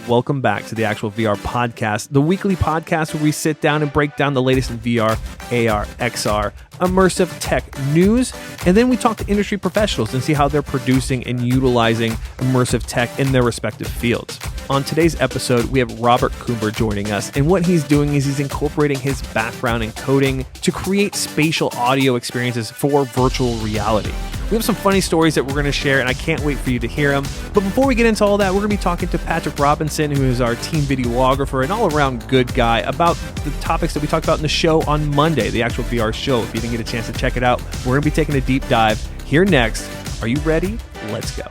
welcome back to the Actual VR Podcast, the weekly podcast where we sit down and break down the latest in VR, AR, XR, immersive tech news, and then we talk to industry professionals and see how they're producing and utilizing immersive tech in their respective fields. On today's episode, we have Robert Coomber joining us, and what he's doing is he's incorporating his background in coding to create spatial audio experiences for virtual reality. We have some funny stories that we're going to share, and I can't wait for you to hear them. But before we get into all that, we're going to be talking to Patrick Robinson, who is our team videographer and all-around good guy, about the topics that we talked about in the show on Monday, the Actual VR show. If you didn't get a chance to check it out, we're going to be taking a deep dive here next. Are you ready? Let's go.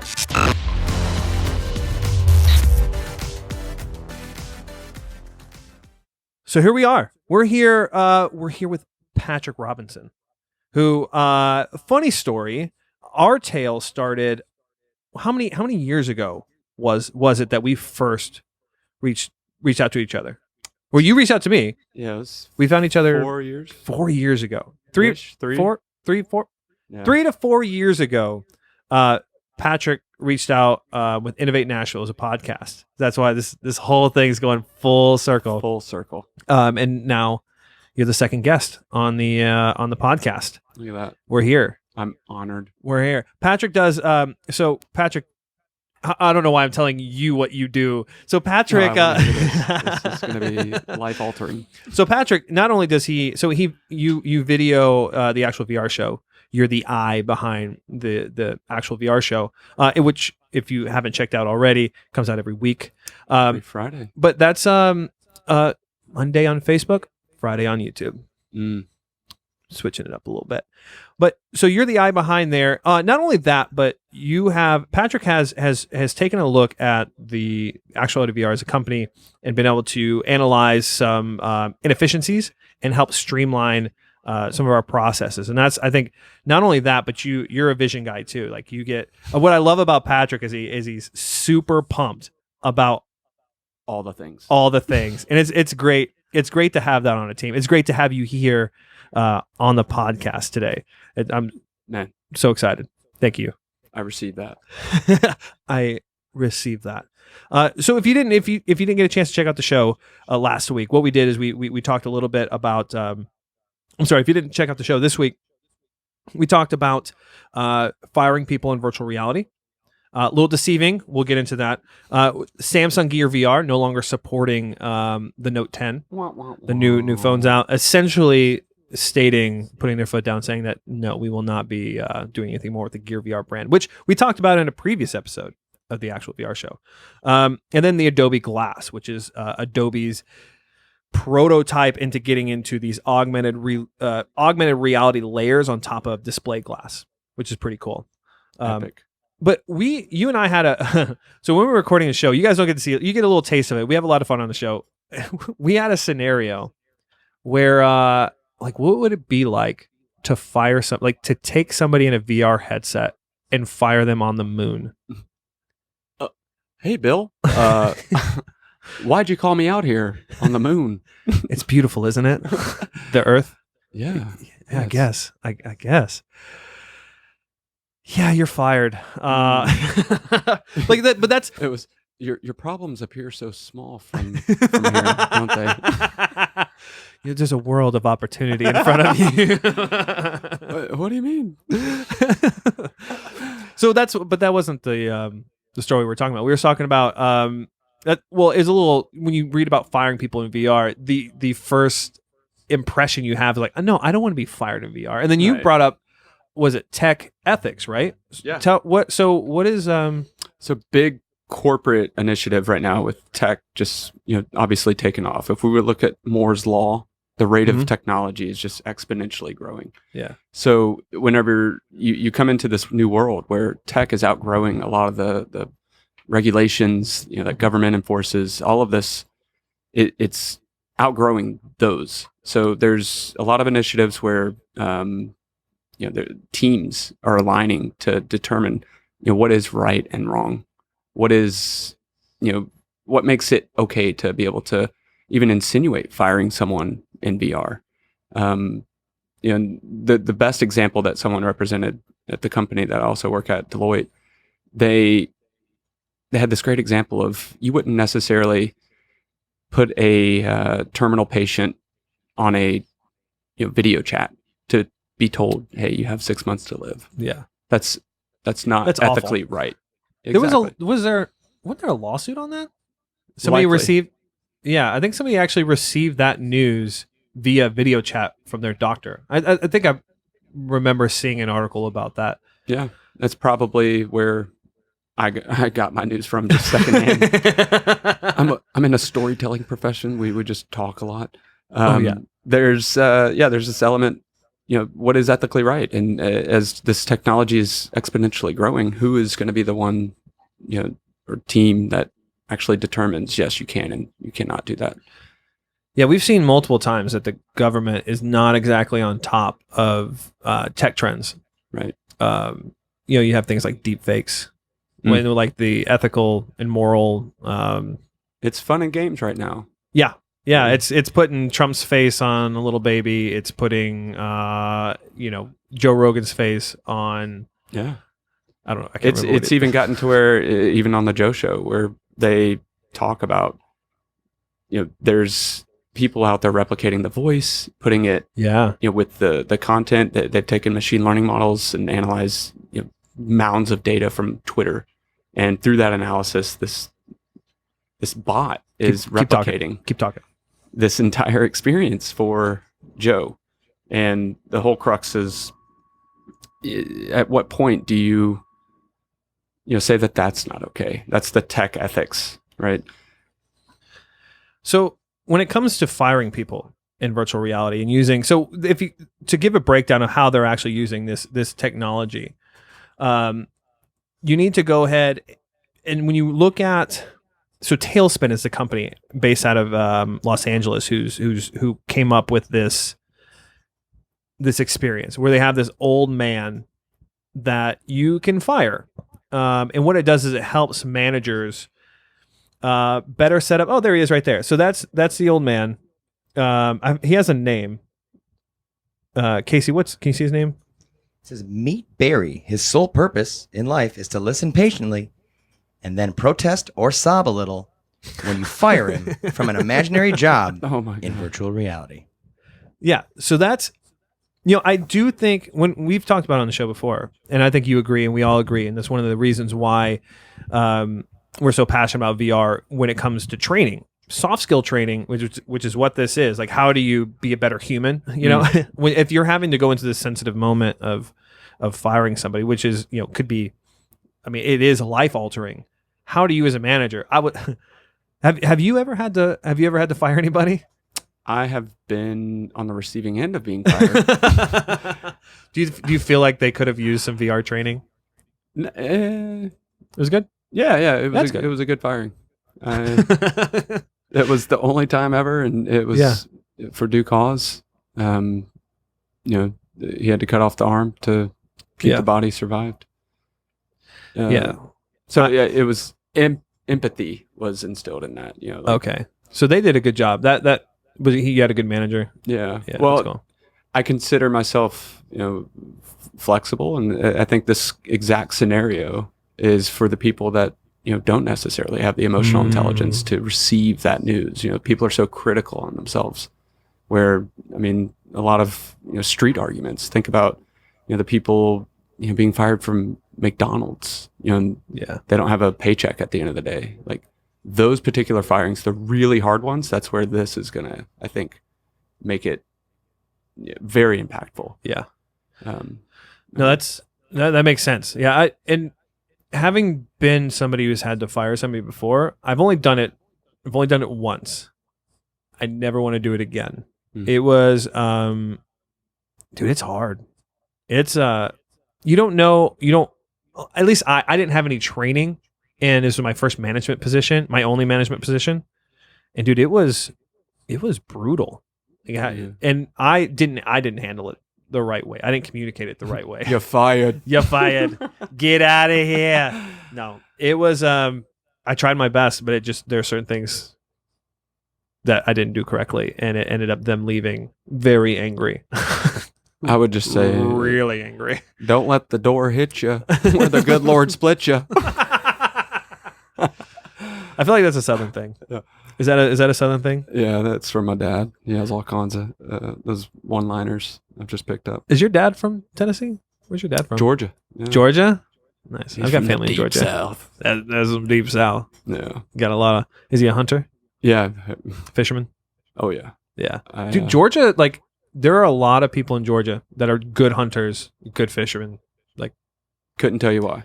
So here we are. We're here with Patrick Robinson, who, funny story, our tale started, how many years ago was it that we first reached out to each other? Well, you reached out to me. Yeah, we found each other 4 years. 4 years ago. Three. 3 to 4 years ago. Patrick reached out with Innovate Nashville as a podcast. That's why this whole thing's going full circle. Full circle. And now you're the second guest on the podcast. Look at that. We're here. I'm honored. We're here. Patrick does. So Patrick, I don't know why I'm telling you what you do. So Patrick, this is going to be life altering. So Patrick, not only does you video the Actual VR show. You're the eye behind the Actual VR show, in which, if you haven't checked out already, comes out every week. Every Friday. But that's Monday on Facebook, Friday on YouTube. Switching it up a little bit. But so you're the eye behind there. Not only that, but Patrick has taken a look at the Actuality VR as a company and been able to analyze some inefficiencies and help streamline some of our processes. And that's, I think, not only that, but you're a vision guy too. Like, you get, what I love about Patrick is he's super pumped about all the things. And it's great. It's great to have that on a team. It's great to have you here on the podcast today. I'm so excited. Thank you. I received that. I received that. So if you didn't get a chance to check out the show last week, what we did is we talked a little bit about. I'm sorry, if you didn't check out the show this week, we talked about firing people in virtual reality. A little deceiving. We'll get into that. Samsung Gear VR no longer supporting the Note 10, the new phones out, essentially putting their foot down, saying that no, we will not be doing anything more with the Gear VR brand, which we talked about in a previous episode of the Actual VR show. And then the Adobe Glass, which is Adobe's prototype into getting into these augmented reality layers on top of display glass, which is pretty cool. Epic. But you and I had so when we were recording the show, you guys don't get to see it. You get a little taste of it. We have a lot of fun on the show. We had a scenario where, what would it be like to to take somebody in a VR headset and fire them on the moon? Hey, Bill. Why'd you call me out here on the moon? It's beautiful, isn't it? The Earth. Yeah. Yes. I guess. Yeah, you're fired. Like that, but that's it was your problems appear so small from here, don't they? There's a world of opportunity in front of you. What do you mean? So that wasn't the story we were talking about. We were talking about that. Well, it's a little, when you read about firing people in VR, the first impression you have is like, no, I don't want to be fired in VR. And then you brought up, was it tech ethics, right? Yeah. What is So big corporate initiative right now with tech just, obviously taken off. If we would look at Moore's law, the rate of technology is just exponentially growing. Yeah. So whenever you come into this new world where tech is outgrowing a lot of the regulations, that government enforces, all of this, it's outgrowing those. So there's a lot of initiatives where the teams are aligning to determine what is right and wrong, what is what makes it okay to be able to even insinuate firing someone in VR. The best example that someone represented at the company that I also work at, Deloitte, they they had this great example of you wouldn't necessarily put a terminal patient on a video chat to be told, hey, you have 6 months to live. Yeah. That's not That's ethically awful. right. Exactly. Wasn't there a lawsuit on that? Somebody Likely. received, I think somebody actually received that news via video chat from their doctor. I think I remember seeing an article about that. Yeah, that's probably where I got my news from, just secondhand. I'm in a storytelling profession. We would just talk a lot. There's this element. What is ethically right? And as this technology is exponentially growing, who is going to be the one, or team that actually determines, yes, you can and you cannot do that? Yeah, we've seen multiple times that the government is not exactly on top of tech trends. Right. You have things like deep fakes, when like the ethical and moral. It's fun and games right now. Yeah. It's putting Trump's face on a little baby. It's putting Joe Rogan's face on. Yeah. I don't know. I can't remember it's even gotten to where even on the Joe Show where they talk about there's people out there replicating the voice, putting it with the content that they've taken machine learning models and analyzed mounds of data from Twitter, and through that analysis this bot is replicating keep talking this entire experience for Joe. And the whole crux is, at what point do you say that that's not okay? That's the tech ethics, right? So when it comes to firing people in virtual reality and using, to give a breakdown of how they're actually using this technology, you need to go ahead and when you look at, so Tailspin is the company based out of Los Angeles who came up with this experience where they have this old man that you can fire, and what it does is it helps managers better set up. Oh, there he is right there. So that's the old man. He has a name. Casey, can you see his name? It says, meet Barry. His sole purpose in life is to listen patiently and then protest or sob a little when you fire him from an imaginary job in virtual reality. Yeah. So that's, I do think when we've talked about it on the show before, and I think you agree and we all agree, and that's one of the reasons why we're so passionate about VR when it comes to training, soft skill training, which is what this is. Like, how do you be a better human? If you're having to go into this sensitive moment of firing somebody, which is, could be, it is life altering. How do you as a manager, have you ever had to fire anybody? I have been on the receiving end of being fired. Do you feel like they could have used some VR training? It was good. Yeah, it was a good firing. It was the only time ever, and it was for due cause. He had to cut off the arm to keep the body survived. So it was empathy was instilled in that. Okay, so they did a good job. That was he had a good manager. Yeah. Well, cool. I consider myself flexible, and I think this exact scenario is for the people that don't necessarily have the emotional intelligence to receive that news. People are so critical on themselves, where a lot of street arguments. Think about the people being fired from McDonald's. They don't have a paycheck at the end of the day. Like those particular firings, the really hard ones. That's where this is gonna, I think, make it very impactful. Yeah. No, that makes sense. Yeah, and having been somebody who's had to fire somebody before, I've only done it once. I never want to do it again. It was, dude, it's hard. It's, you don't know, at least I didn't have any training, and this was my first management position, my only management position. And dude, it was brutal. And I didn't handle it the right way. I didn't communicate it the right way. You're fired. You're fired. Get out of here. No, it was, I tried my best, but there are certain things that I didn't do correctly, and it ended up them leaving very angry. I would just say, really angry. Don't let the door hit you where the good Lord split you. I feel like that's a Southern thing. Yeah. Is that a Southern thing? Yeah, that's from my dad. He has all kinds of those one-liners I've just picked up. Is your dad from Tennessee? Where's your dad from? Georgia. Yeah. Georgia? Nice. He's I've got from the family in deep Georgia. South. That's some deep South. Yeah. Got a lot of. Is he a hunter? Yeah. Fisherman? Oh yeah. Yeah. Dude, Georgia, like, there are a lot of people in Georgia that are good hunters, good fishermen. Like, couldn't tell you why.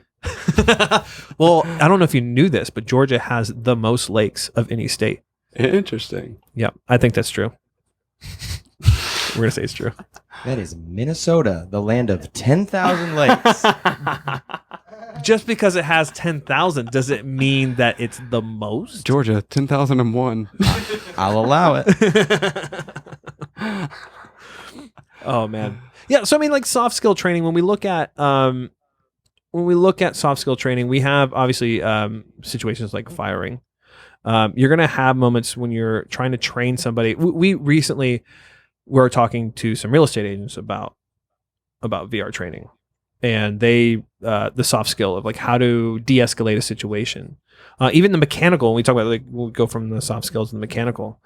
well, I don't know if you knew this, but Georgia has the most lakes of any state. Interesting. Yeah, I think that's true. We're going to say it's true. That is Minnesota, the land of 10,000 lakes. Just because it has 10,000, does it mean that it's the most? Georgia, 10,001. I'll allow it. Oh, man. Yeah, so I mean, like, soft skill training, when we look at soft skill training, we have obviously situations like firing. You're going to have moments when you're trying to train somebody. We recently were talking to some real estate agents about VR training, and the soft skill of like how to de-escalate a situation. Even the mechanical, when we talk about, like, we'll go from the soft skills to the mechanical,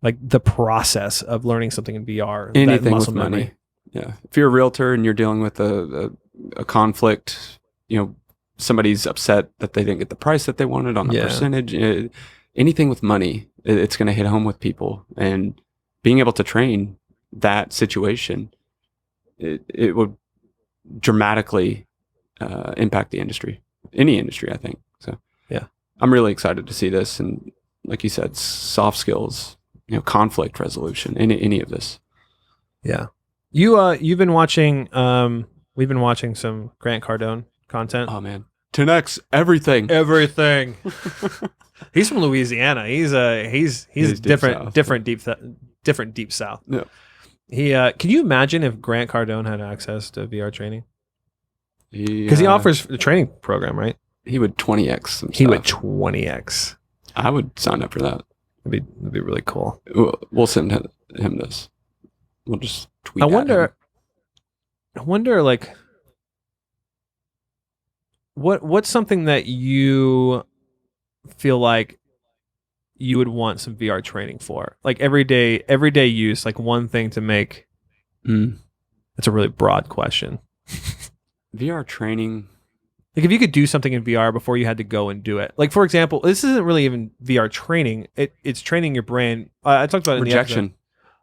like the process of learning something in VR. Anything with money. Yeah. If you're a realtor and you're dealing with a conflict, somebody's upset that they didn't get the price that they wanted on a percentage, anything with money, it's going to hit home with people. And being able to train that situation, it would dramatically impact the industry, any industry, I think. So yeah, I'm really excited to see this. And like you said, soft skills, conflict resolution, any of this. Yeah. You've been watching, we've been watching some Grant Cardone content. Oh man. 10X everything. He's from Louisiana. He's different deep south. Yeah. Can you imagine if Grant Cardone had access to VR training? Because he offers a training program, right? He would 20X some He stuff. would 20X. I would sign up for that. That'd be really cool. We'll send him this. We'll just tweet. I wonder like what's something that you feel like you would want some VR training for? Like everyday use, like one thing to make. That's a really broad question. VR training. Like if you could do something in VR before you had to go and do it. Like for example, this isn't really even VR training. It's training your brain. I talked about it in rejection.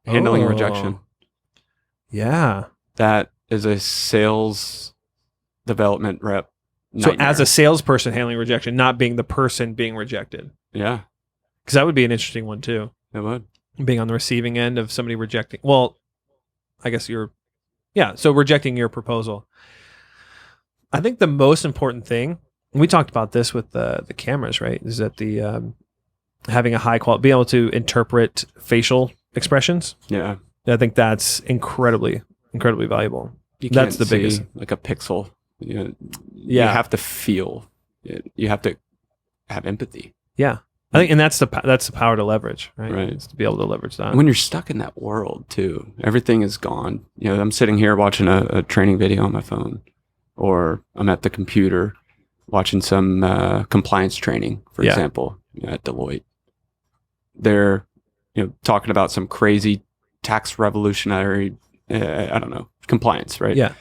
The Handling rejection. Yeah. That is a sales development rep. So as a salesperson handling rejection, not being the person being rejected. Yeah. Because that would be an interesting one too. It would. Being on the receiving end of somebody rejecting. Well, I guess so rejecting your proposal. I think the most important thing, and we talked about this with the cameras, right? Is that the having a high quality, being able to interpret facial expressions. Yeah. I think that's incredibly valuable. That's the biggest. Like a pixel. You have to feel it. You have to have empathy. Yeah. I think, and that's the power to leverage, right? Right. It's to be able to leverage that. And when you're stuck in that world too, everything is gone. I'm sitting here watching a training video on my phone, or I'm at the computer watching some compliance training, for example, at Deloitte. They're, talking about some crazy tax revolutionary, I don't know, compliance, right? Yeah.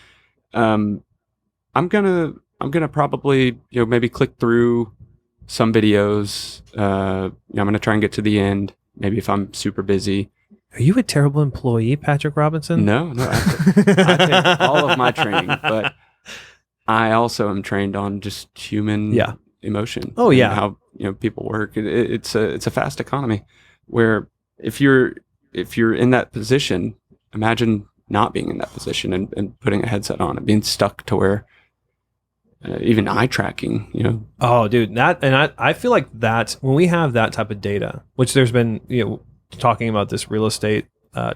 I'm gonna probably, maybe click through some videos. I'm gonna try and get to the end. Maybe if I'm super busy. Are you a terrible employee, Patrick Robinson? No, I take all of my training, but I also am trained on just human emotion. Oh yeah, how people work. It's a fast economy, where if you're in that position, imagine not being in that position and putting a headset on and being stuck to where even eye tracking. Oh, dude, I feel like that when we have that type of data, which there's been talking about this real estate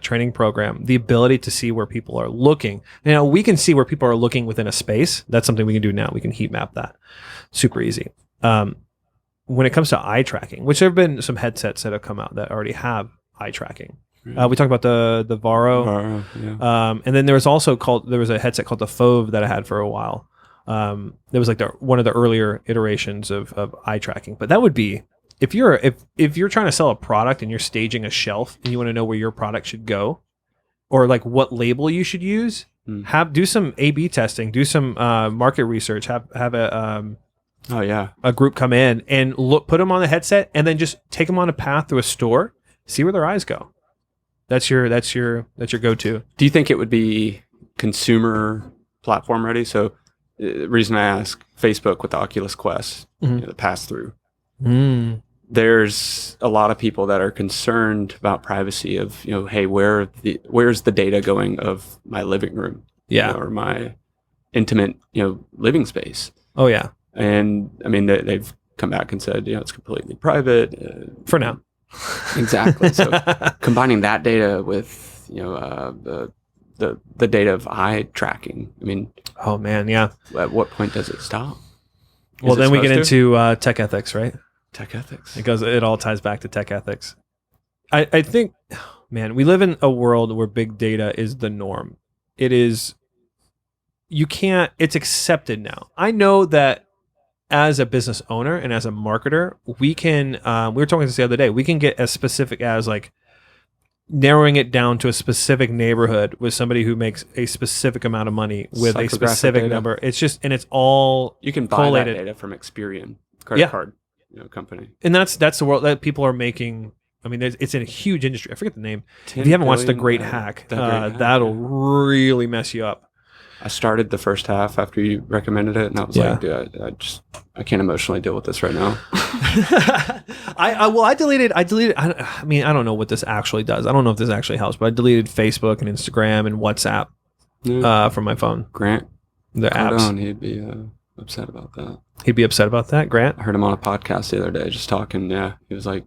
training program, the ability to see where people are looking. Now we can see where people are looking within a space. That's something we can do now. We can heat map that. Super easy. When it comes to eye tracking, which there have been some headsets that have come out that already have eye tracking. We talked about the Varo. Yeah. And then there was a headset called the Fove that I had for a while. That was like one of the earlier iterations of eye tracking. But that would be if you're trying to sell a product and you're staging a shelf and you want to know where your product should go, or like what label you should use. Do some A/B testing, do some market research, have a group come in and put them on the headset, and then just take them on a path through a store, see where their eyes go. That's your go-to. Do you think it would be consumer platform ready? So the reason I ask, Facebook with the Oculus Quest, the pass through. There's a lot of people that are concerned about privacy of, hey, where's the data going of my living room, or my intimate, living space. Oh yeah. And I mean, they've come back and said, it's completely private for now. Exactly. So combining that data with, the data of eye tracking. I mean, oh man. Yeah. At what point does it stop? Well, then we get into tech ethics, right? Tech ethics. It all ties back to tech ethics. I think, man, we live in a world where big data is the norm. It's accepted now. I know that as a business owner and as a marketer, we can, we were talking this the other day, we can get as specific as like narrowing it down to a specific neighborhood with somebody who makes a specific amount of money with a specific data. Number. It's just, and it's all you can buy collated. That data from Experian credit card. Company. And that's the world that people are making. I mean, it's in a huge industry. I forget the name. If you haven't watched The Great Hack, that'll really mess you up. I started the first half after you recommended it, and I was like, dude, I can't emotionally deal with this right now. I deleted. I mean, I don't know what this actually does. I don't know if this actually helps, but I deleted Facebook and Instagram and WhatsApp from my phone. Grant, the apps. He'd be upset about that. He'd be upset about that, Grant? I heard him on a podcast the other day just talking. Yeah, he was like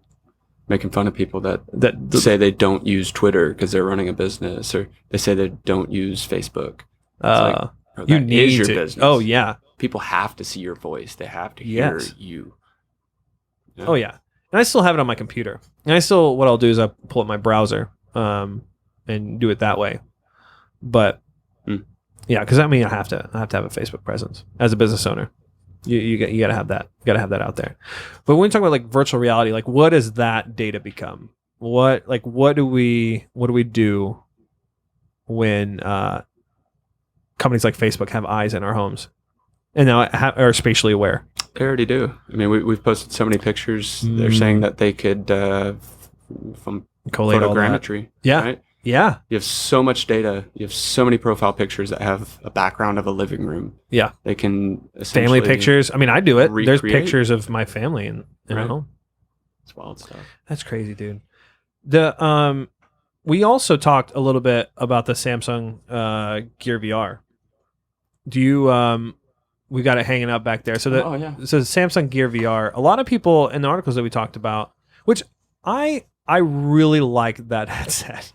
making fun of people that say they don't use Twitter because they're running a business, or they say they don't use Facebook. You need your business. Oh yeah, people have to see your voice. They have to hear you. Yeah. Oh yeah, and I still have it on my computer. And what I'll do is I pull up my browser and do it that way. But yeah, because I mean I have to have a Facebook presence as a business owner. You gotta have that. You gotta have that out there. But when we talk about like virtual reality, like what does that data become? What do we do when companies like Facebook have eyes in our homes and now are spatially aware? They already do. I mean, we've posted so many pictures. They're saying that they could from collate photogrammetry. Yeah. Right? Yeah. You have so much data. You have so many profile pictures that have a background of a living room. Yeah. They can family pictures. I mean, I do it. There's pictures of my family in our home. It's wild stuff. That's crazy, dude. We also talked a little bit about the Samsung Gear VR. Do you we got it hanging out back there. So the Samsung Gear VR, a lot of people in the articles that we talked about, which I really like that headset.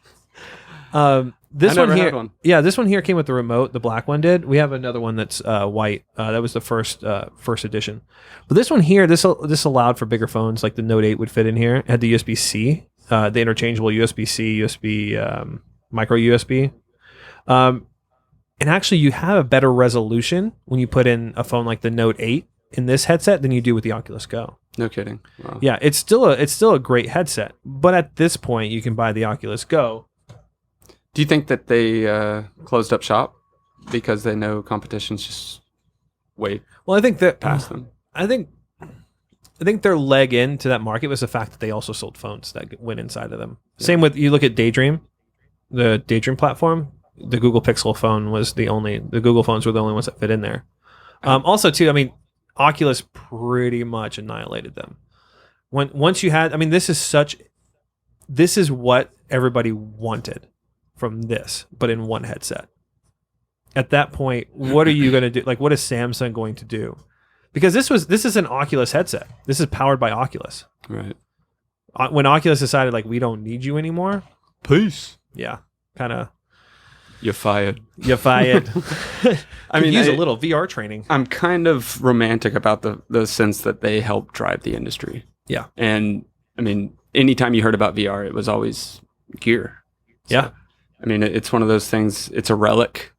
This one here, this one here came with the remote. The black one did. We have another one that's white. That was the first edition. But this one here, this allowed for bigger phones, like the Note 8 would fit in here. It had the USB-C, the interchangeable USB-C, USB micro USB. And actually, you have a better resolution when you put in a phone like the Note 8 in this headset than you do with the Oculus Go. No kidding. Wow. Yeah, it's still a great headset. But at this point, you can buy the Oculus Go. Do you think that they closed up shop because they know competition's just way past them? I think their leg into that market was the fact that they also sold phones that went inside of them. Yeah. Same with, you look at Daydream, the Daydream platform. The Google Pixel phone was the Google phones were the only ones that fit in there. Also, too, I mean, Oculus pretty much annihilated them. Once you had, I mean, this is what everybody wanted from this, but in one headset. At that point, what are you going to do? Like, what is Samsung going to do? Because this is an Oculus headset. This is powered by Oculus. Right. When Oculus decided, like, we don't need you anymore. Peace. Yeah. Kind of. You're fired. You're fired. I mean, use a little VR training. I'm kind of romantic about the sense that they help drive the industry. Yeah. And I mean, anytime you heard about VR, it was always gear. So, yeah. I mean, it's one of those things. It's a relic,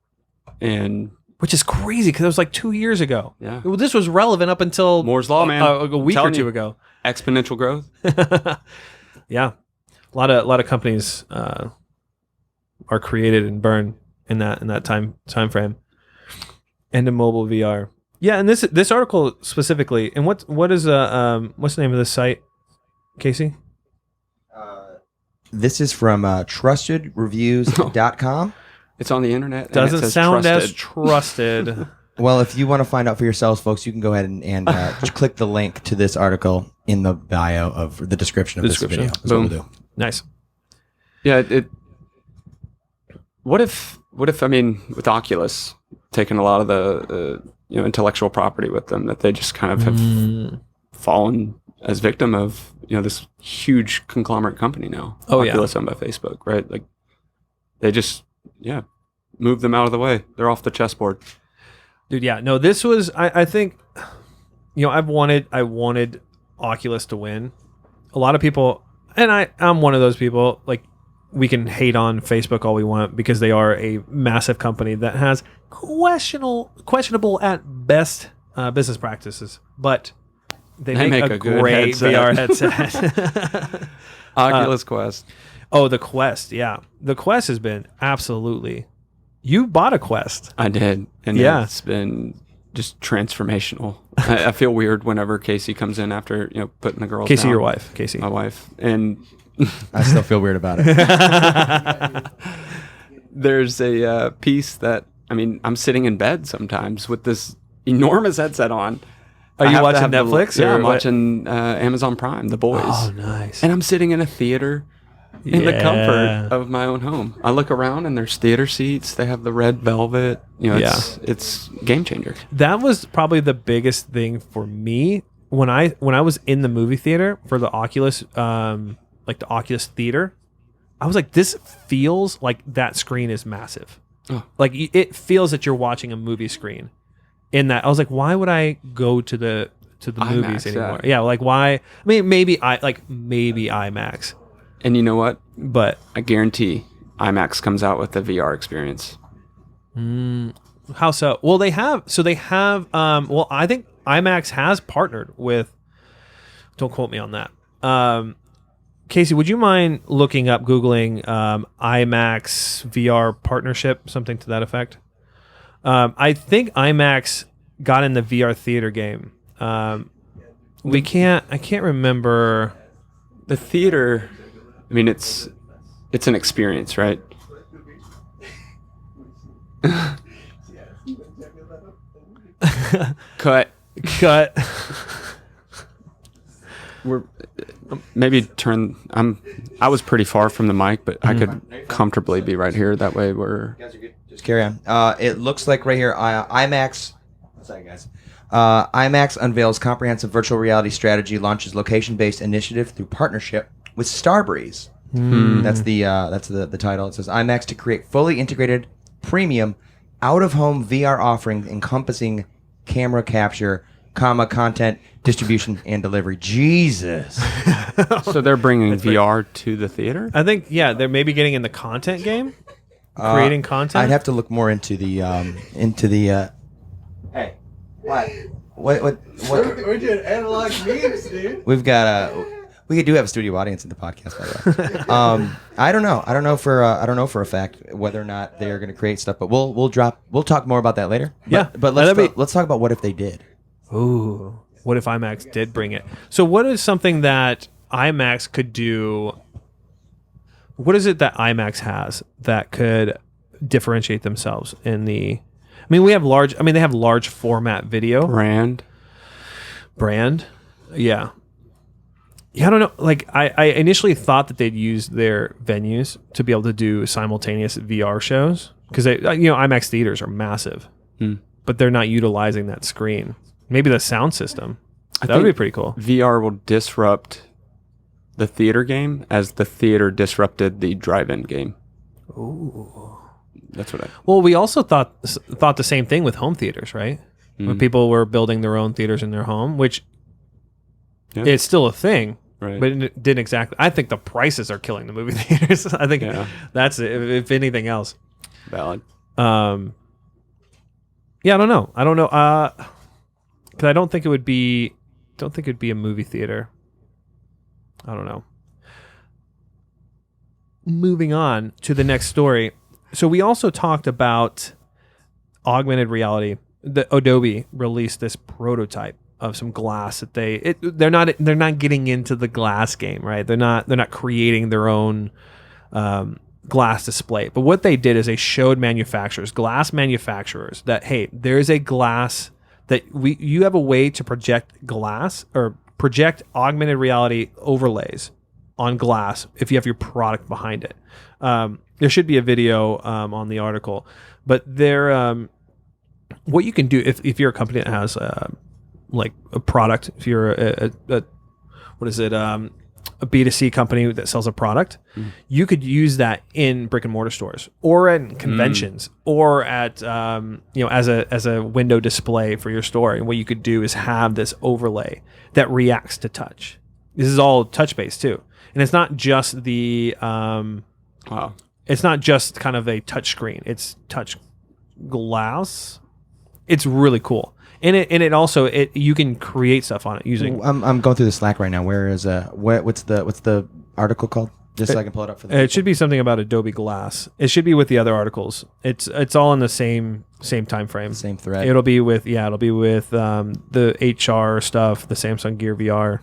and which is crazy because it was like 2 years ago. Yeah. Well, this was relevant up until Moore's Law, man. a week or Telling two you. ago. Exponential growth. Yeah, a lot of companies are created and burned in that time frame. And in mobile VR. Yeah, and this article specifically, and what's the name of this site, Casey? This is from trustedreviews.com. It's on the internet. Doesn't and it says sound trusted. as trusted. Well, if you want to find out for yourselves, folks, you can go ahead and just click the link to this article in the bio of the description of this video. That's what we'll do. Nice. Yeah. What if I mean, with Oculus taking a lot of the intellectual property with them, that they just kind of have fallen as victim of this huge conglomerate company now. Oculus owned by Facebook, right? Like they just move them out of the way. They're off the chessboard. Dude, yeah. No, this was I think I wanted Oculus to win. A lot of people, and I'm one of those people, like we can hate on Facebook all we want because they are a massive company that has questionable at best business practices, but they make a great VR headset. Oculus Quest. Oh, the Quest. Yeah. The Quest has been absolutely... You bought a Quest. I did. And it's been just transformational. I feel weird whenever Casey comes in after, putting the girls Casey, down. your wife. Casey. My wife. And I still feel weird about it. There's a piece that, I'm sitting in bed sometimes with this enormous headset on. Are you watching Netflix? I'm watching Amazon Prime, The Boys. Oh, nice. And I'm sitting in a theater in the comfort of my own home. I look around and there's theater seats. They have the red velvet. It's game changer. That was probably the biggest thing for me when I was in the movie theater for the Oculus, like the Oculus theater. I was like, this feels like that screen is massive. Oh. Like it feels that you're watching a movie screen. In that, I was like, why would I go to the movies anymore? Yeah, like why? Maybe IMAX. And you know what? But I guarantee IMAX comes out with the VR experience. How so? Well, they have. Well, I think IMAX has partnered with. Don't quote me on that. Casey, would you mind googling IMAX VR partnership, something to that effect? I think IMAX got in the VR theater game. I can't remember. The theater, it's an experience, right? Cut. We're maybe I was pretty far from the mic, but I could comfortably be right here. That way we're... Just carry on. It looks like right here, IMAX... Sorry, guys. IMAX unveils comprehensive virtual reality strategy, launches location-based initiative through partnership with Starbreeze. That's the title. It says IMAX to create fully integrated, premium, out-of-home VR offering encompassing camera capture, content distribution and delivery. Jesus. So they're bringing VR to the theater? I think they're maybe getting in the content game, creating content. I'd have to look more into the Hey, what? We're doing analog memes, dude. We've got we do have a studio audience in the podcast, by the way. I don't know. I don't know for a fact whether or not they're going to create stuff, but we'll talk more about that later. But let's talk about what if they did. Ooh, what if IMAX did bring it? So what is something that IMAX could do? What is it that IMAX has that could differentiate themselves in the... they have large format video. Brand. Yeah. Yeah, I don't know. Like I initially thought that they'd use their venues to be able to do simultaneous VR shows because IMAX theaters are massive, but they're not utilizing that screen. Maybe the sound system. That would be pretty cool. VR will disrupt the theater game as the theater disrupted the drive-in game. Ooh. That's what Well, we also thought the same thing with home theaters, right? When people were building their own theaters in their home, which it's still a thing, right? But it didn't exactly. I think the prices are killing the movie theaters. I think that's it, if anything else. Valid. Yeah, I don't know. Because I don't think it would be. Don't think it'd be a movie theater. I don't know. Moving on to the next story. So we also talked about augmented reality. The Adobe released this prototype of some glass that they're not getting into the glass game, right? They're not creating their own glass display. But what they did is they showed glass manufacturers, that hey, there's a glass that you have a way to project glass or project augmented reality overlays on glass if you have your product behind it. There should be a video on the article, but what you can do if you're a company that has like a product, if you're a B2C company that sells a product, you could use that in brick and mortar stores or at conventions or at as a window display for your store. And what you could do is have this overlay that reacts to touch. This is all touch based too, and it's not just the it's not just kind of a touch screen. It's touch glass. It's really cool. And it also you can create stuff on it using. I'm going through the Slack right now. Where is what's the article called? Just so I can pull it up for the. It should be something about Adobe Glass. It should be with the other articles. It's all in the same time frame. Same thread. It'll be with the HR stuff, the Samsung Gear VR.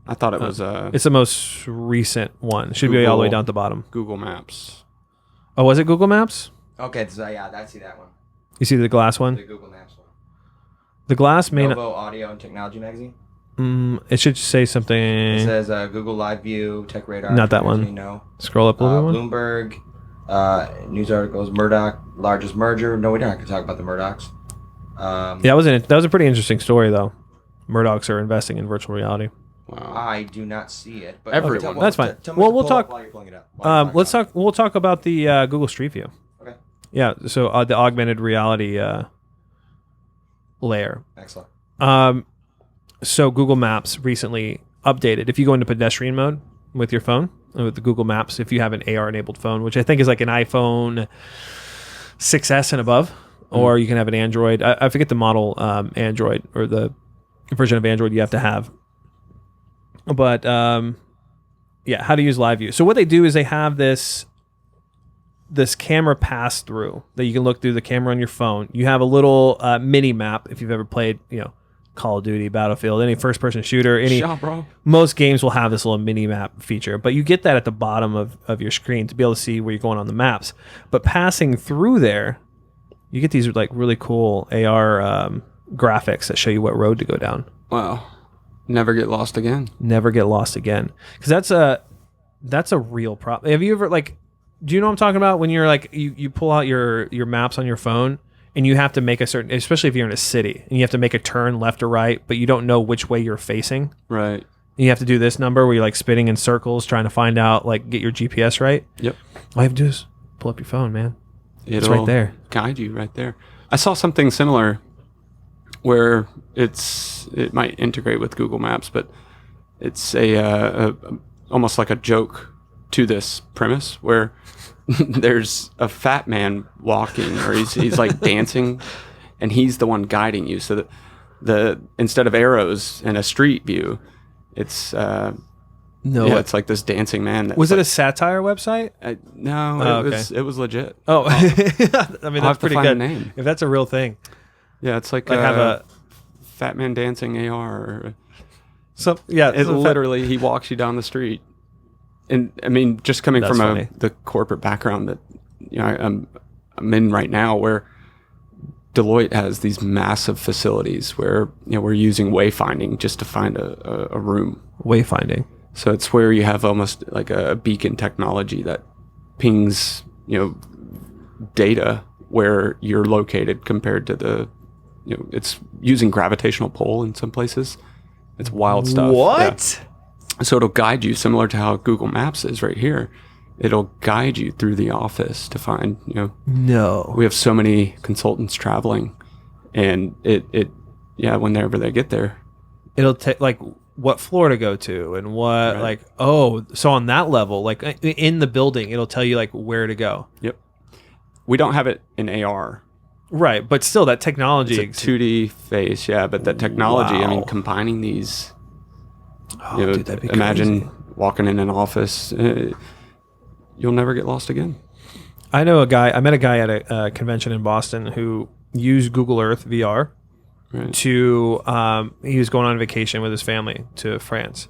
I thought it was it's the most recent one. It should be all the way down at the bottom. Google Maps. Oh, was it Google Maps? Okay, so yeah, I see that one. You see the glass one? The Google Maps one. The glass may Novo Audio and Technology magazine. It should say something. It says Google Live View, Tech Radar. Not that one. No. Scroll up a little bit. Bloomberg, news articles. Murdoch largest merger. No, we're not going to talk about the Murdochs. That was a pretty interesting story though. Murdochs are investing in virtual reality. Wow. I do not see it, but everyone. That's fine. Well, we'll talk. While you're pulling it up. Let's talk. We'll talk about the Google Street View. Okay. Yeah. So the augmented reality layer. Excellent. So Google Maps recently updated. If you go into pedestrian mode with your phone, with the Google Maps, if you have an AR-enabled phone, which I think is like an iPhone 6S and above, or you can have an Android. I forget the model Android or the version of Android you have to have. But yeah, how to use Live View. So what they do is they have this camera pass through that you can look through the camera on your phone. You have a little mini map if you've ever played, Call of Duty, Battlefield, any first-person shooter, most games will have this little mini map feature. But you get that at the bottom of your screen to be able to see where you're going on the maps. But passing through there, you get these like really cool AR graphics that show you what road to go down. Wow. Never get lost again. Never get lost again. Because that's a real problem. Have you ever do you know what I'm talking about when you're like you pull out your maps on your phone and you have to make a certain, especially if you're in a city and you have to make a turn left or right, but you don't know which way you're facing. Right. And you have to do this number where you're like spinning in circles trying to find out, get your GPS right. Yep. All you have to do is pull up your phone, man. It's It'll right there. Guide you right there. I saw something similar where it might integrate with Google Maps, but it's a almost like a joke to this premise where there's a fat man walking, or he's like dancing, and he's the one guiding you. So that instead of arrows in a street view, it's it's like this dancing man. Was it a satire website? No, it was legit. Oh, I mean, that's pretty good. Name. If that's a real thing. Yeah, it's like have a fat man dancing AR. Literally he walks you down the street. And I mean, just coming from the corporate background that I'm in right now, where Deloitte has these massive facilities where we're using wayfinding just to find a room. Wayfinding. So it's where you have almost like a beacon technology that pings data where you're located compared to the it's using gravitational pull in some places. It's wild stuff. What? Yeah. So it'll guide you similar to how Google Maps is right here. It'll guide you through the office to find, No. We have so many consultants traveling, and whenever they get there, it'll take what floor to go to and what so on that level, in the building, it'll tell you where to go. Yep. We don't have it in AR, Right, but still, that technology. It's a 2D face, yeah. But that technology, I mean, Wow. combining these. Oh, dude, that'd be imagine crazy. walking in an office. You'll never get lost again. I know a guy. I met a guy at a convention in Boston who used Google Earth VR Right. to. He was going on vacation with his family to France,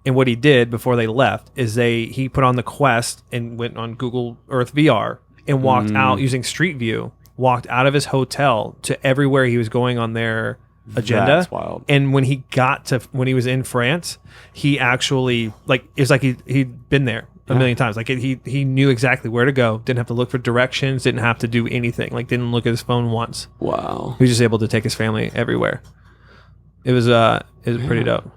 and what he did before they left is he put on the Quest and went on Google Earth VR and walked out using Streetview. Walked out of his hotel to everywhere he was going on their agenda. That's wild. And when he was in France, he actually it's like he'd been there a million times. Like he knew exactly where to go. Didn't have to look for directions. Didn't have to do anything. Like didn't look at his phone once. Wow. He was just able to take his family everywhere. It was pretty dope.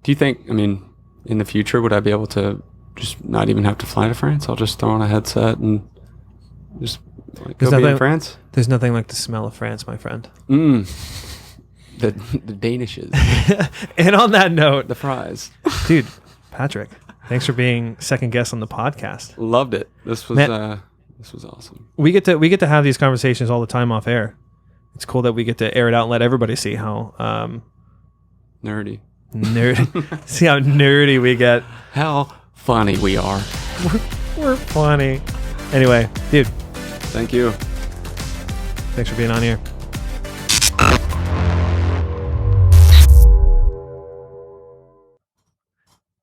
Do you think? I mean, in the future, would I be able to just not even have to fly to France? I'll just throw on a headset and just go be in France. There's nothing like the smell of France, my friend. The Danishes, And on that note, the fries. dude, Patrick, thanks for being second guest on the podcast. Loved it. This was awesome. We get to have these conversations all the time off air. It's cool that we get to air it out and let everybody see how Nerdy. see how nerdy we get. How funny we are. We're funny. Anyway, dude, Thank you. thanks for being on here.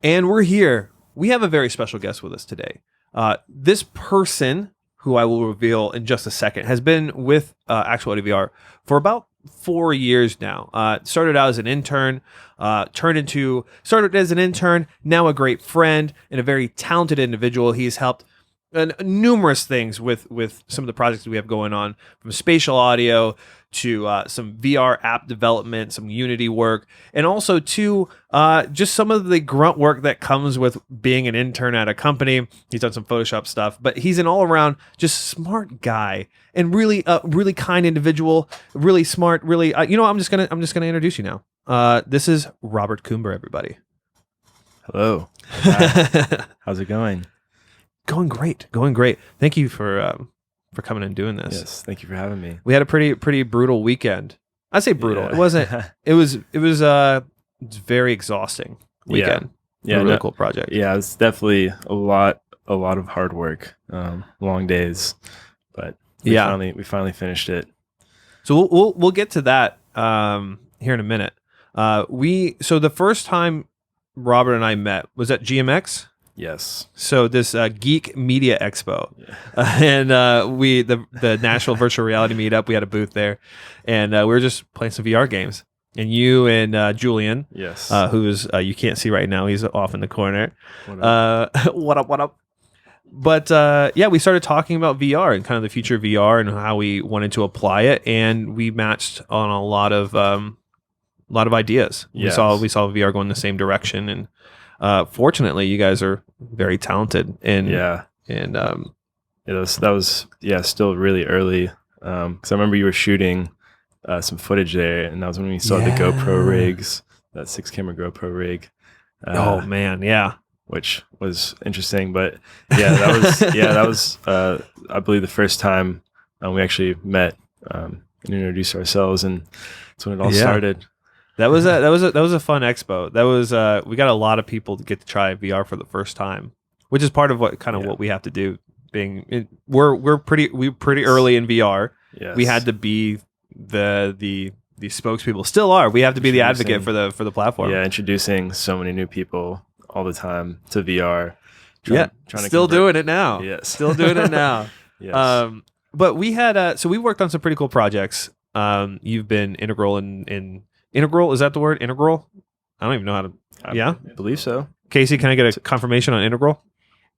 And we're here. We have a very special guest with us today. This person, who I will reveal in just a second, has been with Actuality VR for about 4 years now. Started out as an intern, started as an intern, now a great friend and a very talented individual. He's helped numerous things with some of the projects that we have going on, from spatial audio to some VR app development, some Unity work, and also to just some of the grunt work that comes with being an intern at a company. He's done some Photoshop stuff, but he's an all-around just smart guy and really kind individual, really smart, really. I'm just gonna introduce you now. This is Robert Coomber, everybody. Hello. Hi. How's it going? Going great. Thank you for coming and doing this. Yes, thank you for having me. We had a pretty brutal weekend. I say brutal. Yeah. It wasn't. It was very exhausting weekend. Yeah, a really cool project. Yeah, it's definitely a lot of hard work, long days, but we finally finished it. So we'll get to that here in a minute. So the first time Robert and I met was at GMX. Yes. So this Geek Media Expo, and we the Nashville Virtual Reality Meetup. We had a booth there, and we were just playing some VR games. And you and Julian, Yes. who's you can't see right now, he's off in the corner. What up? But we started talking about VR and kind of the future of VR and how we wanted to apply it, and we matched on a lot of ideas. Yes. We saw VR going the same direction, and fortunately, you guys are very talented. And that was still really early. Because I remember you were shooting some footage there, and that was when we saw the GoPro rigs, that 6-camera GoPro rig. Oh man, yeah. Which was interesting, but that was I believe the first time we actually met and introduced ourselves, and that's when it all started. That was a fun expo. That was we got a lot of people to get to try VR for the first time, which is part of what we have to do. We're pretty early in VR. Yes. We had to be the spokespeople. Still are. We have to be the advocate for the platform. Yeah, introducing so many new people all the time to VR. Still doing it now. Yes. Still doing it now. Yes. But we had so we worked on some pretty cool projects. You've been integral in integral, is that the word? Integral? I don't even know how to. I believe so. Casey, can I get a confirmation on integral?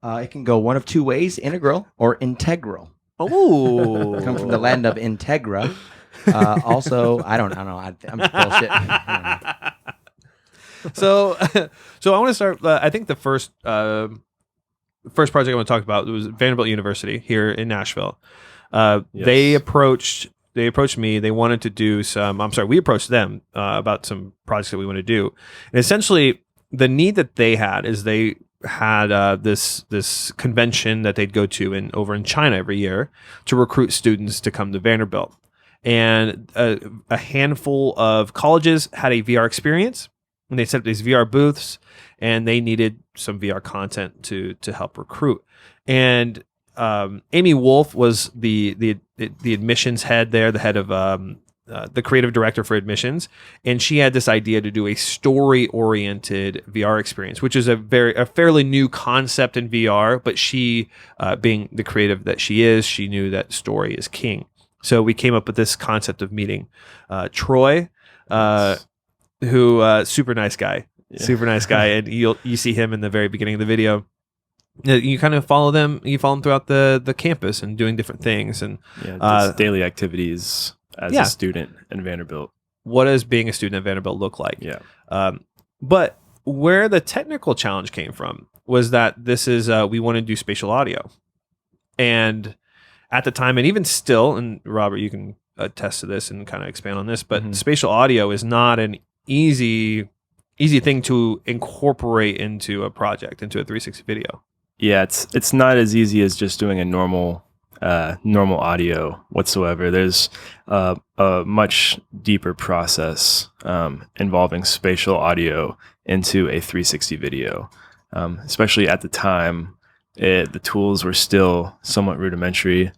It can go one of two ways: integral or integral. Oh, Come from the land of Integra. Also, I don't know. I'm bullshit. I don't know. So I want to start. I think the first project I want to talk about was Vanderbilt University here in Nashville. They approached me. They wanted to do some. We approached them about some projects that we want to do. And essentially, the need that they had is they had this convention that they'd go to over in China every year to recruit students to come to Vanderbilt. And a handful of colleges had a VR experience, and they set up these VR booths, and they needed some VR content to help recruit. And Amy Wolf was the admissions head there, the head of the creative director for admissions, and she had this idea to do a story-oriented VR experience, which is a fairly new concept in VR. But she, being the creative that she is, she knew that story is king. So we came up with this concept of meeting Troy, who super nice guy, and you see him in the very beginning of the video. You kind of follow them. You follow them throughout the campus and doing different things and just daily activities as a student in Vanderbilt. What does being a student at Vanderbilt look like? Yeah. But where the technical challenge came from was that this is we want to do spatial audio, and at the time, and even still, and Robert, you can attest to this and kind of expand on this, but spatial audio is not an easy thing to incorporate into a project, into a 360 video. Yeah, it's not as easy as just doing a normal audio whatsoever. There's a much deeper process involving spatial audio into a 360 video, especially at the time. The tools were still somewhat rudimentary.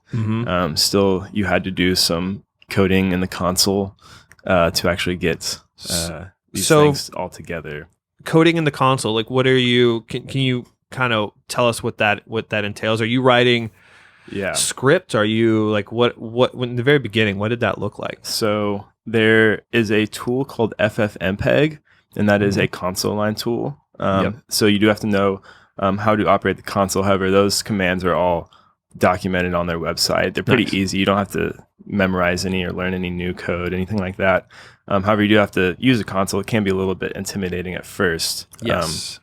Still, you had to do some coding in the console to actually get these things all together. Coding in the console, like what are you? Can you kind of tell us what that entails? Are you writing script? Are you like what in the very beginning? What did that look like? So there is a tool called FFmpeg, and that is a console line tool. So you do have to know how to operate the console. However, those commands are all documented on their website. They're pretty easy. You don't have to memorize any or learn any new code, anything like that. However, you do have to use a console. It can be a little bit intimidating at first. Yes.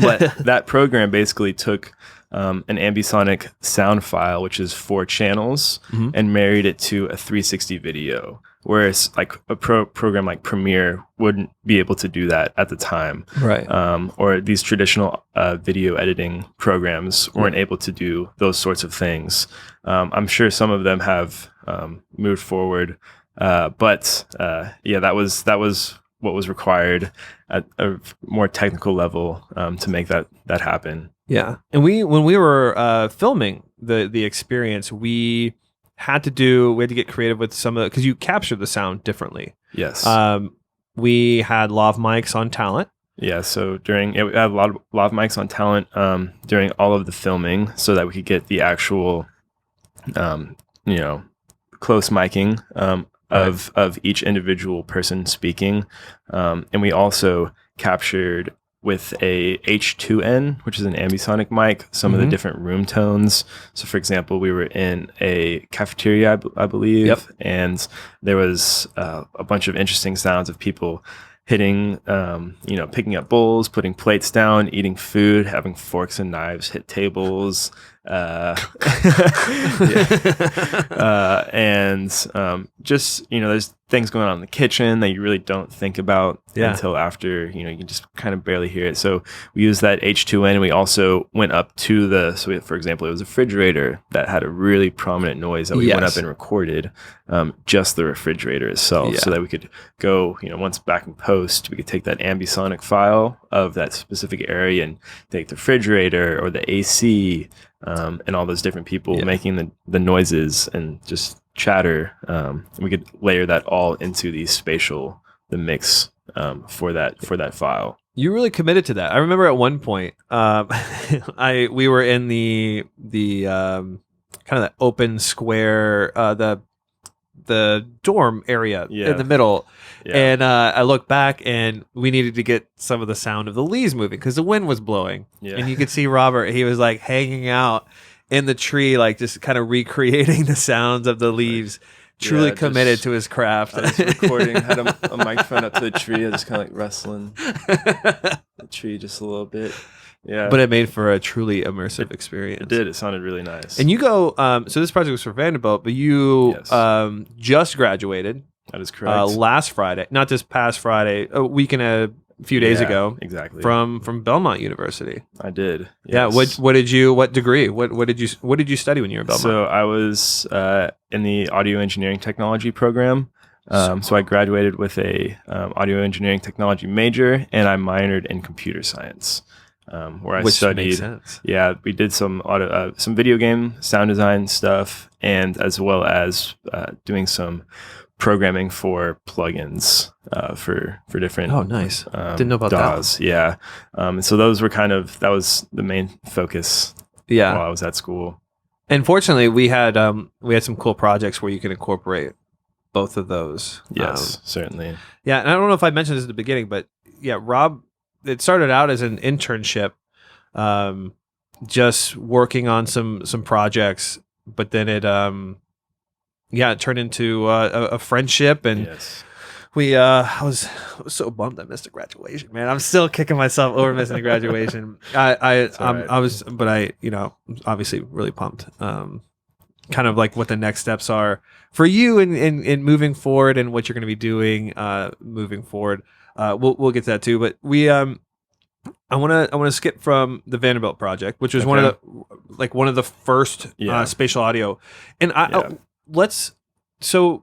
But that program basically took an ambisonic sound file, which is 4 channels, and married it to a 360 video. Whereas like a program like Premiere wouldn't be able to do that at the time. Right. Or these traditional video editing programs weren't able to do those sorts of things. I'm sure some of them have moved forward. But that was what was required at a more technical level to make that happen. Yeah. And when we were filming the experience, we had to get creative with some of the, because you capture the sound differently. Yes. We had lav mics on talent. Yeah, so we had a lot of lav mics on talent during all of the filming, so that we could get the actual, close miking of each individual person speaking, and we also captured with a H2N, which is an ambisonic mic, some of the different room tones. So, for example, we were in a cafeteria, I believe, and there was a bunch of interesting sounds of people hitting, picking up bowls, putting plates down, eating food, having forks and knives hit tables, and just, there's things going on in the kitchen that you really don't think about until after, you can just kind of barely hear it. So we used that H2N, and we also went up to for example, it was a refrigerator that had a really prominent noise that we went up and recorded, just the refrigerator itself, so that we could go, once back in post, we could take that ambisonic file of that specific area and take the refrigerator or the AC, and all those different people making the noises and just chatter. We could layer that all into the mix for that file. You really committed to that. I remember at one point, we were in the kind of that open square, the dorm area in the middle. Yeah. And I looked back, and we needed to get some of the sound of the leaves moving because the wind was blowing. Yeah. And you could see Robert, he was like hanging out in the tree, like just kind of recreating the sounds of the leaves. Truly committed to his craft. I was recording, had a microphone up to the tree. I was just kind of like wrestling the tree just a little bit. Yeah. But it made for a truly immersive experience. It did. It sounded really nice. And you go, so this project was for Vanderbilt, but you just graduated. That is correct. Last Friday, not this past Friday, a week and a few days Yeah, ago. exactly. From Belmont University. I did. Yeah. Yes. What degree? What did you study when you were at Belmont? So I was in the audio engineering technology program. So I graduated with a audio engineering technology major, and I minored in computer science, where I Which studied. makes sense. Yeah, we did some some video game sound design stuff, and as well as doing some programming for plugins for different. Oh, nice. Didn't know about that. DAWs. Yeah, so those were that was the main focus. Yeah. While I was at school. And fortunately, we had some cool projects where you can incorporate both of those. Yes, certainly. Yeah, and I don't know if I mentioned this at the beginning, but yeah, Rob, it started out as an internship, just working on some projects, but then it turned into a friendship, and Yes. I was so bummed I missed a graduation, man. I'm still kicking myself over missing a graduation. I was obviously really pumped. Kind of like what the next steps are for you in moving forward and what you're going to be doing moving forward. We'll get to that too, but I want to skip from the Vanderbilt project, which was one of the first spatial audio, and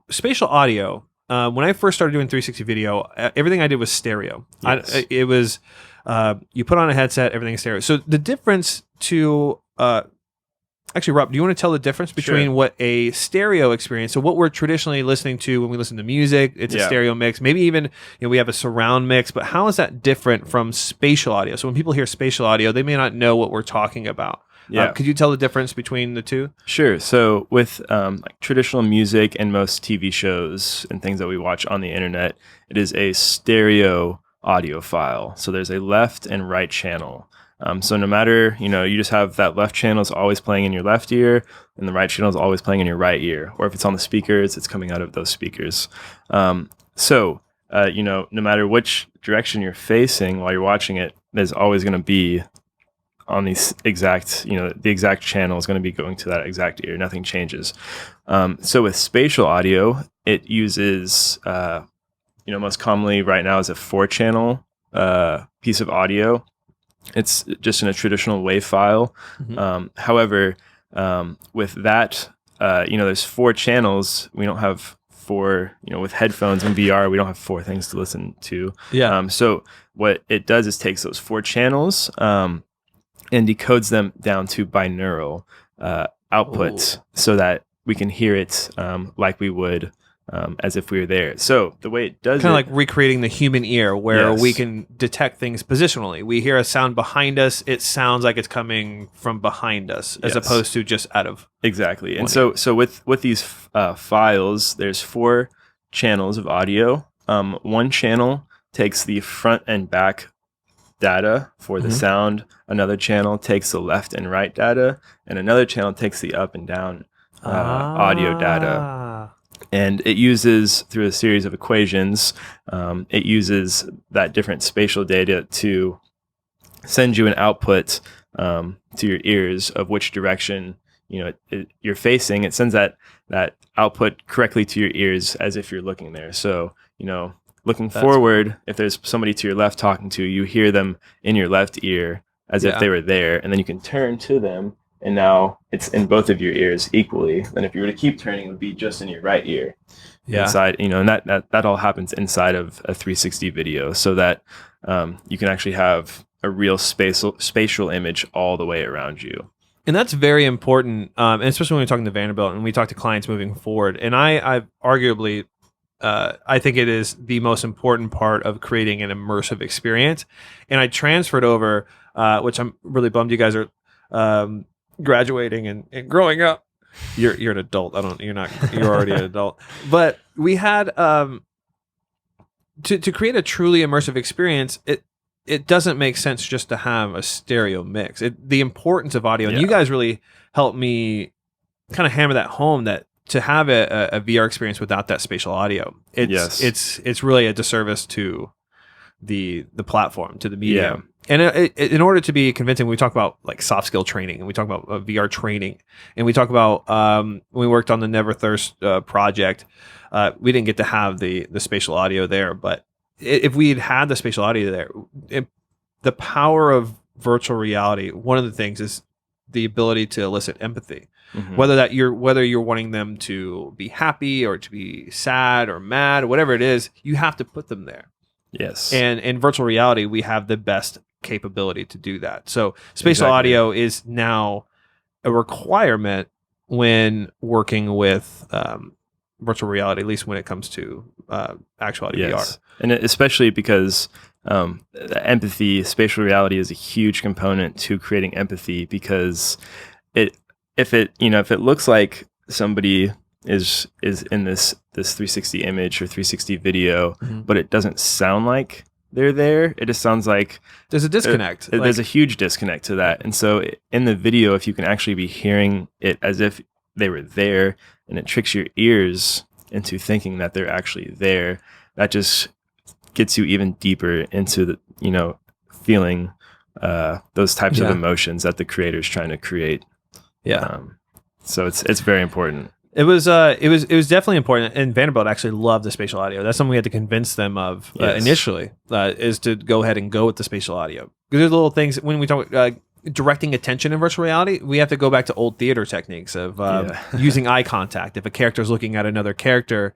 spatial audio. When I first started doing 360 video, everything I did was stereo. Yes. It was you put on a headset, everything is stereo. So the difference to actually, Rob, do you want to tell the difference between what a stereo experience, so what we're traditionally listening to when we listen to music, it's a stereo mix, maybe even we have a surround mix, but how is that different from spatial audio? So when people hear spatial audio, they may not know what we're talking about. Could you tell the difference between the two? Sure. So with like traditional music and most TV shows and things that we watch on the internet, it is a stereo audio file. So there's a left and right channel. So no matter, you just have that left channel is always playing in your left ear and the right channel is always playing in your right ear. Or if it's on the speakers, it's coming out of those speakers. No matter which direction you're facing while you're watching it, there's always going to be on these exact, the exact channel is going to be going to that exact ear. Nothing changes. So with spatial audio, it uses, most commonly right now is a 4-channel piece of audio. It's just in a traditional WAV file. Mm-hmm. However, with that, there's 4 channels. We don't have 4, with headphones and VR, we don't have 4 things to listen to. Yeah. So what it does is takes those 4 channels and decodes them down to binaural outputs so that we can hear it like we would as if we were there. So the way it does kind of like recreating the human ear where Yes. we can detect things positionally. We hear a sound behind us, it sounds like it's coming from behind us as Yes. opposed to just out of Exactly. And so with these files, there's 4 channels of audio. One channel takes the front and back data for the sound. Another channel takes the left and right data, and another channel takes the up and down audio data. And it uses, through a series of equations, it uses that different spatial data to send you an output to your ears of which direction you're facing. It sends that output correctly to your ears as if you're looking there. So looking forward, if there's somebody to your left talking to you, you hear them in your left ear as if they were there, and then you can turn to them, and now it's in both of your ears equally. Then if you were to keep turning, it would be just in your right ear. Inside, and that all happens inside of a 360 video, so that you can actually have a real spatial image all the way around you. And that's very important, and especially when we're talking to Vanderbilt and we talk to clients moving forward. And I arguably, I think it is the most important part of creating an immersive experience. And I transferred over, which I'm really bummed you guys are graduating and growing up. You're an adult. You're already an adult. But we had to create a truly immersive experience, it doesn't make sense just to have a stereo mix. The importance of audio, and you guys really helped me kind of hammer that home, that to have a VR experience without that spatial audio, it's really a disservice to the platform, to the medium. Yeah. And in order to be convincing, we talk about like soft skill training, and we talk about VR training, and we talk about when we worked on the Never Thirst project, we didn't get to have the spatial audio there, but if we had the spatial audio there, the power of virtual reality, one of the things is the ability to elicit empathy. Mhm. Whether you're wanting them to be happy or to be sad or mad, whatever it is, you have to put them there. Yes. And in virtual reality, we have the best capability to do that. So spatial Exactly. audio is now a requirement when working with virtual reality, at least when it comes to Actuality VR. And especially because empathy, spatial reality is a huge component to creating empathy, because if it looks like somebody is in this 360 image or 360 video, but it doesn't sound like they're there, it just sounds like there's a disconnect. There's a huge disconnect to that. And so in the video, if you can actually be hearing it as if they were there, and it tricks your ears into thinking that they're actually there, that just gets you even deeper into the feeling those types of emotions that the creator's trying to create. So it's very important. It was definitely important, and Vanderbilt actually loved the spatial audio. That's something we had to convince them of initially, is to go ahead and go with the spatial audio. Because there's little things when we talk directing attention in virtual reality, we have to go back to old theater techniques of using eye contact. If a character is looking at another character,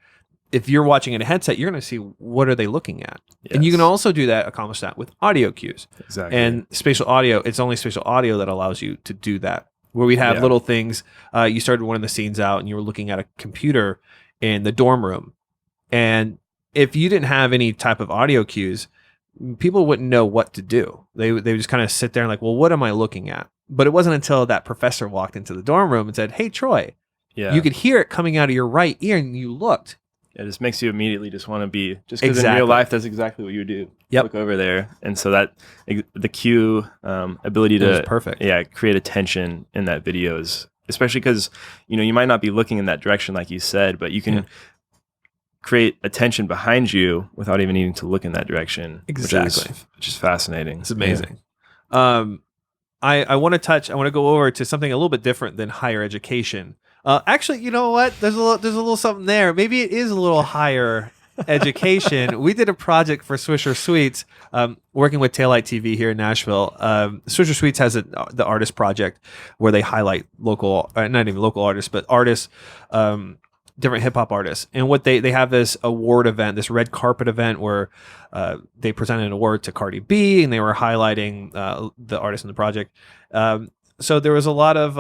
if you're watching in a headset, you're going to see what are they looking at, and you can also accomplish that with audio cues. Exactly. And spatial audio, it's only spatial audio that allows you to do that. Where we'd have little things. You started one of the scenes out and you were looking at a computer in the dorm room. And if you didn't have any type of audio cues, people wouldn't know what to do. They would just kind of sit there and like, well, what am I looking at? But it wasn't until that professor walked into the dorm room and said, hey, Troy, you could hear it coming out of your right ear, and you looked. It just makes you immediately just want to be, just because in real life, that's exactly what you do. Look over there. And so that the cue ability to perfect. Create attention in that video is, especially because, you might not be looking in that direction like you said, but you can create attention behind you without even needing to look in that direction. Exactly. Which is fascinating. It's amazing. I want to go over to something a little bit different than higher education. Actually, you know what? There's a little something there. Maybe it is a little higher education. We did a project for Swisher Sweets, working with Taillight TV here in Nashville. Swisher Sweets has the artist project where they highlight local, not even local artists, but artists, different hip hop artists. And what they have this award event, this red carpet event where they presented an award to Cardi B, and they were highlighting the artists in the project. So there was a lot of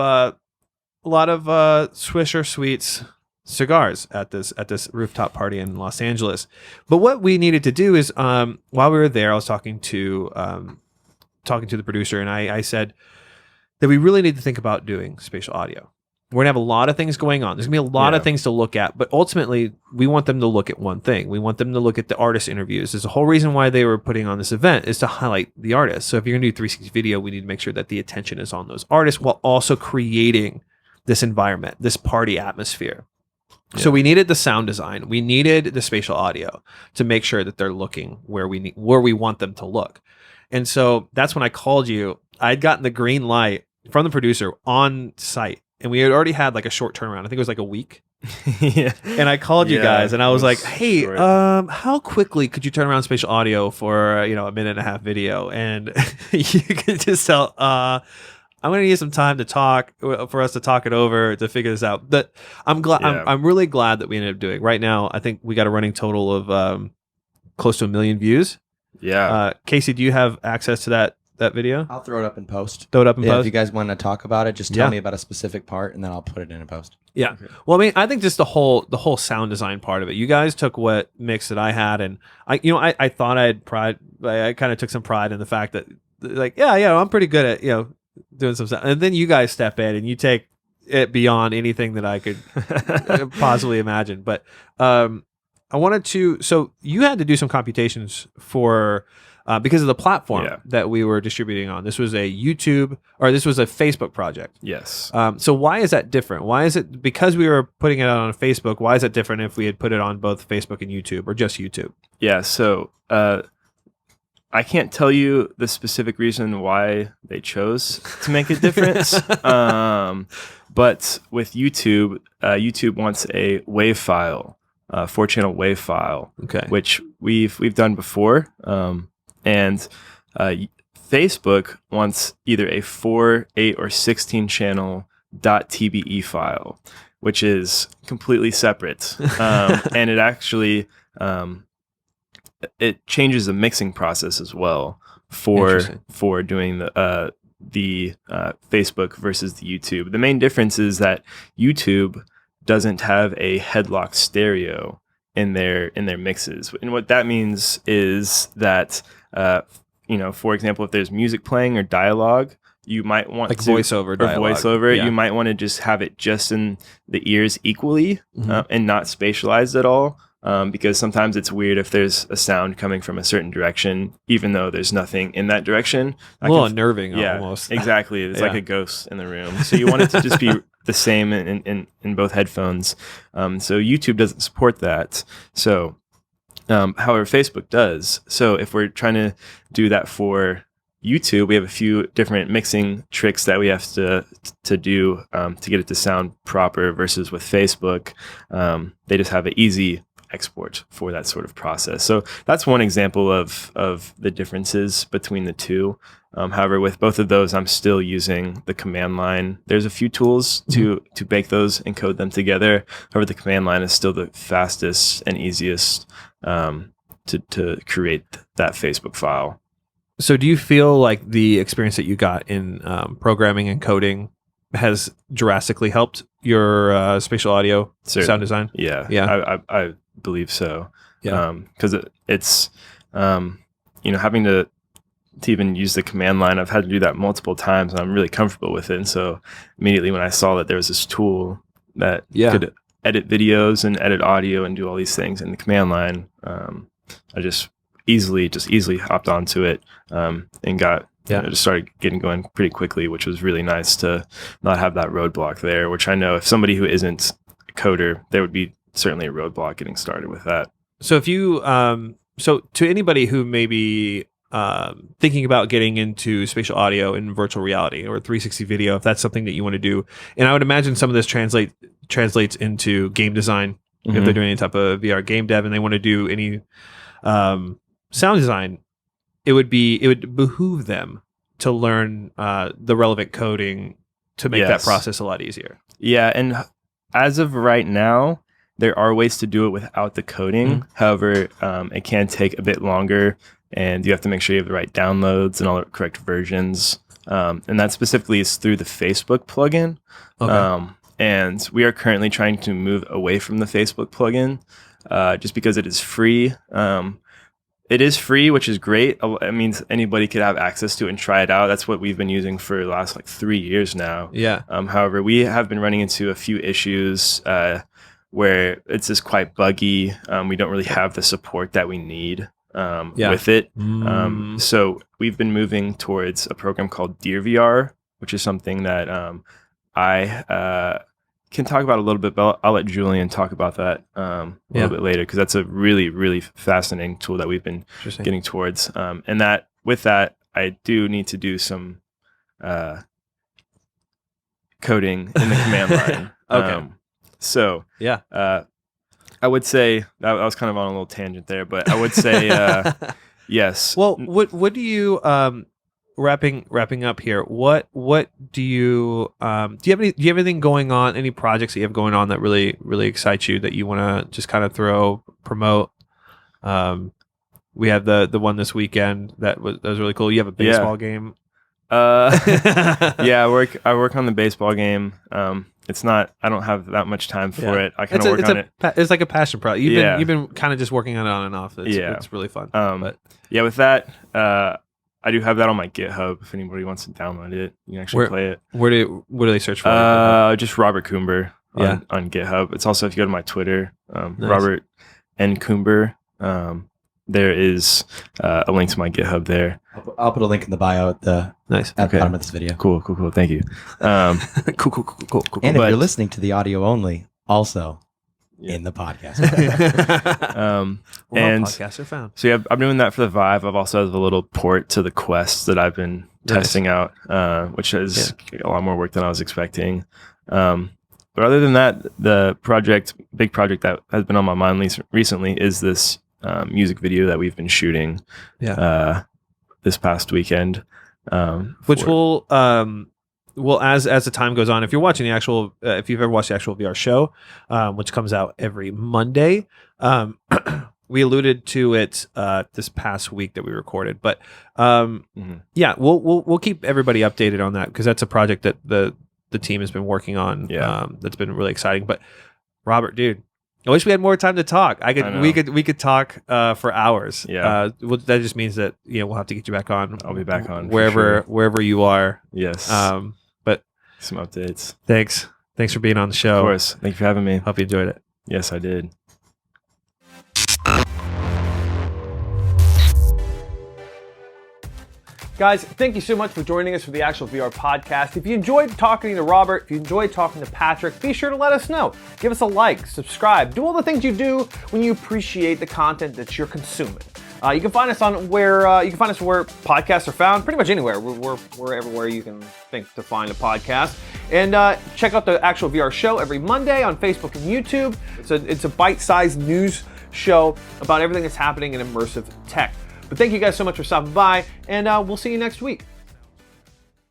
Swisher Sweets cigars at this rooftop party in Los Angeles. But what we needed to do is, while we were there, I was talking to the producer, and I said that we really need to think about doing spatial audio. We're gonna have a lot of things going on. There's gonna be a lot of things to look at, but ultimately we want them to look at one thing. We want them to look at the artist interviews. There's a whole reason why they were putting on this event, is to highlight the artists. So if you're gonna do 360 video, we need to make sure that the attention is on those artists while also creating this environment, this party atmosphere. So we needed the sound design. We needed the spatial audio to make sure that they're looking where we want them to look. And so that's when I called you. I'd gotten the green light from the producer on site, and we had already had like a short turnaround. I think it was like a week. And I called you guys, and I was like, hey, how quickly could you turn around spatial audio for a minute and a half video? And you could just tell, I'm going to need some time to talk, for us to talk it over, to figure this out. But I'm glad. I'm really glad that we ended up doing it. Right now, I think we got a running total of close to 1 million views. Casey, do you have access to that video? I'll throw it up in post. If you guys want to talk about it, just tell me about a specific part, and then I'll put it in a post. Okay. Well, I mean, I think just the whole sound design part of it. You guys took what mix that I had, and I thought I had pride. I kind of took some pride in the fact that, like, I'm pretty good at doing some stuff, and then you guys step in and you take it beyond anything that I could possibly imagine. But I wanted to, so you had to do some computations for because of the platform that we were distributing on. This was a Facebook project. Yes. So why is that different? Why is it, because we were putting it out on Facebook, why is it different if we had put it on both Facebook and YouTube, or just YouTube? So I can't tell you the specific reason why they chose to make a difference. But with YouTube, YouTube wants a WAV file 4-channel WAV file, Okay. which we've done before, and Facebook wants either a 4, 8, or 16 channel .tbe file, which is completely separate, and it actually it changes the mixing process as well for doing the Facebook versus the YouTube. The main difference is that YouTube doesn't have a headlock stereo in their mixes, and what that means is that for example, if there's music playing or dialogue, you might want like voiceover, you might want to just have it just in the ears equally, and not spatialized at all. Because sometimes it's weird if there's a sound coming from a certain direction, even though there's nothing in that direction. A little unnerving, almost. Exactly. It's like a ghost in the room. So you want it to just be the same in both headphones. So YouTube doesn't support that. So, however, Facebook does. So if we're trying to do that for YouTube, we have a few different mixing tricks that we have to do to get it to sound proper. Versus with Facebook, they just have an easy export for that sort of process. So that's one example of the differences between the two. However, with both of those, I'm still using the command line. There's a few tools to bake those and code them together. However, the command line is still the fastest and easiest to create that Facebook file. So do you feel like the experience that you got in programming and coding has drastically helped your spatial audio sound design? Yeah. I believe so. Yeah. Because it's having to even use the command line, I've had to do that multiple times, and I'm really comfortable with it. And so immediately when I saw that there was this tool that could edit videos and edit audio and do all these things in the command line, I just easily hopped onto it, and got just started getting going pretty quickly, which was really nice to not have that roadblock there, which I know if somebody who isn't a coder, there would be certainly a roadblock getting started with that. So if you so to anybody who may be thinking about getting into spatial audio in virtual reality or 360 video, if that's something that you want to do, and I would imagine some of this translates into game design, if they're doing any type of VR game dev and they want to do any sound design, it would behoove them to learn the relevant coding to make that process a lot easier. Yeah, and as of right now, there are ways to do it without the coding. However, it can take a bit longer, and you have to make sure you have the right downloads and all the correct versions. And that specifically is through the Facebook plugin. Okay. And we are currently trying to move away from the Facebook plugin, just because it is free. It is free, which is great. It means anybody could have access to it and try it out. That's what we've been using for the last 3 years now. Yeah. However, we have been running into a few issues where it's just quite buggy. We don't really have the support that we need with it. So we've been moving towards a program called DearVR, which is something that I can talk about a little bit, but I'll let Julian talk about that a little bit later, because that's a really, really fascinating tool that we've been getting towards. And that with that, I do need to do some coding in the command line. Okay. So I would say that I was kind of on a little tangent there, but I would say yes. Well, what do you wrapping up here? What do you do you have anything going on? Any projects that you have going on that really excite you that you want to just kind of promote? We have the one this weekend that was really cool. You have a baseball game. Yeah, I work on the baseball game. It's not. I don't have that much time for it. I kind of work on it. It's like a passion project. You've been kind of just working on it on and off. It's really fun. But yeah, with that, I do have that on my GitHub. If anybody wants to download it, you can actually play it. What do they search for? Just Robert Coomber on GitHub. It's also, if you go to my Twitter, nice. Robert N. Coomber. There is a link to my GitHub there. I'll put a link in the bio at the bottom of this video. Cool. Thank you. Cool. And if you're listening to the audio only, also in the podcast. And podcasts are found. So yeah, I'm doing that for the Vive. I've also have a little port to the Quest that I've been testing out, which is a lot more work than I was expecting. But other than that, the big project that has been on my mind recently is this music video that we've been shooting this past weekend. Which will as the time goes on, if you're watching the actual, if you've ever watched the actual VR show, which comes out every Monday, we alluded to it this past week that we recorded, but yeah, we'll keep everybody updated on that because that's a project that the team has been working on. That's been really exciting. But Robert, dude, I wish we had more time to talk. We could talk for hours. Yeah. That just means that we'll have to get you back on. I'll be back on wherever you are. Yes. But some updates. Thanks for being on the show. Of course. Thank you for having me. Hope you enjoyed it. Yes, I did. Guys, thank you so much for joining us for the Actual VR podcast. If you enjoyed talking to Robert, if you enjoyed talking to Patrick, be sure to let us know. Give us a like, subscribe, do all the things you do when you appreciate the content that you're consuming. You can find us where podcasts are found, pretty much anywhere. We're everywhere you can think to find a podcast. And check out the Actual VR show every Monday on Facebook and YouTube. It's a bite-sized news show about everything that's happening in immersive tech. But thank you guys so much for stopping by, and we'll see you next week.